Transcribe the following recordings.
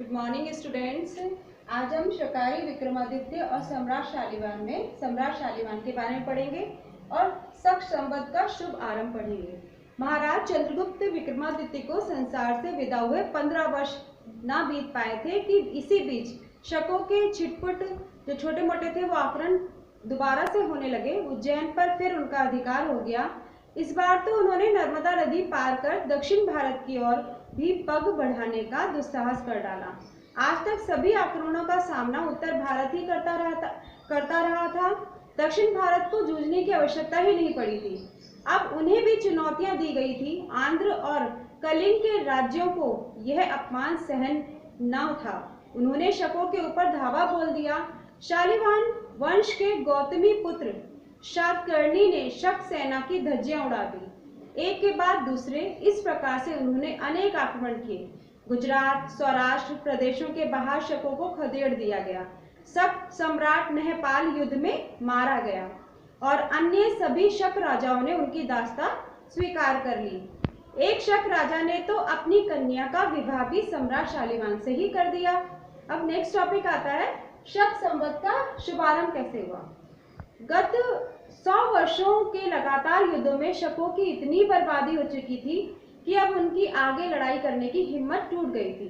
Good morning students. आज हम शकारी विक्रमादित्य और सम्राट शालिवाहन के बारे में पढ़ेंगे और शक संवत का शुभ आरंभ पढ़ेंगे। महाराज चंद्रगुप्त विक्रमादित्य को संसार से विदा हुए 15 वर्ष ना बीत पाए थे कि इसी बीच शकों के छिटपुट जो छोटे मोटे थे वो आक्रमण दोबारा से होने लगे। उज्जैन पर फिर उनका अधिकार हो गया। इस बार तो उन्होंने नर्मदा नदी पार कर दक्षिण भारत की ओर भी पग बढ़ाने का दुस्साहस कर डाला। आज तक सभी आक्रमणों का सामना उत्तर भारत ही करता रहा था। दक्षिण भारत को जूझने की आवश्यकता ही नहीं पड़ी थी। अब उन्हें भी चुनौतियां दी गई थी। आंध्र और कलिंग के राज्यों को यह अपमान सहन न था। उन्होंने शकों के ऊपर धावा बोल दिया। शालिवाहन वंश के गौतमी पुत्र शातकर्णी ने शक सेना की धज्जियां उड़ा दी। एक के बाद दूसरे इस प्रकार से उन्होंने अनेक आक्रमण किए। गुजरात, सौराष्ट्र प्रदेशों के बाहर शकों को खदेड़ दिया गया। शक सम्राट नहपाल युद्ध में मारा गया और अन्य सभी शक राजाओं ने उनकी दास्ता स्वीकार कर ली। एक शक राजा ने तो अपनी कन्या का विवाह भी सम्राट शालिवाहन से ही कर दिया। अब नेक्स्ट टॉपिक आता है शक संवत का शुभारंभ कैसे हुआ। गत 100 वर्षों के लगातार युद्धों में शकों की इतनी बर्बादी हो चुकी थी कि अब उनकी आगे लड़ाई करने की हिम्मत टूट गई थी।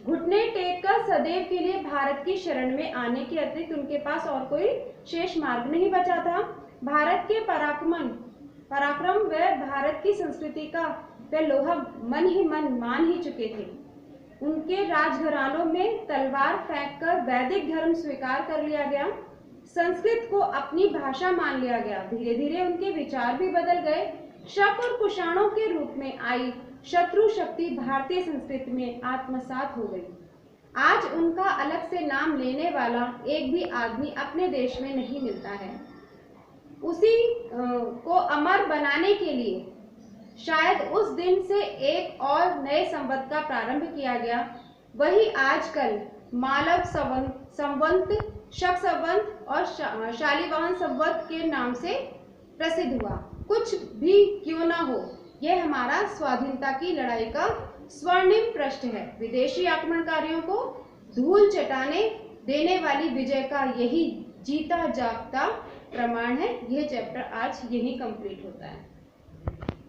घुटने टेक कर सदैव के लिए भारत की शरण में आने के अतिरिक्त उनके पास और कोई शेष मार्ग नहीं बचा था। भारत के पराक्रम व भारत की संस्कृति का वे लोहा मन ही मन मान ही चुके थे। उनके राजघरानों में तलवार फेंककर वैदिक धर्म स्वीकार कर लिया गया। संस्कृत को अपनी भाषा मान लिया गया। धीरे धीरे उनके विचार भी बदल गए। शक और कुषाणों के रूप में आई शत्रु शक्ति भारतीय संस्कृति में आत्मसात हो गई। आज उनका अलग से नाम लेने वाला एक भी आदमी अपने देश में नहीं मिलता है। उसी को अमर बनाने के लिए शायद उस दिन से एक और नए संवत का प्रारंभ किया गया। वही आजकल मालव संवत, शक संवत और शालिवाहन संवत के नाम से प्रसिद्ध हुआ। कुछ भी क्यों ना हो, यह हमारा स्वाधीनता की लड़ाई का स्वर्णिम पृष्ठ है। विदेशी आक्रमणकारियों को धूल चटाने देने वाली विजय का यही जीता जागता प्रमाण है। यह चैप्टर आज यही कंप्लीट होता है।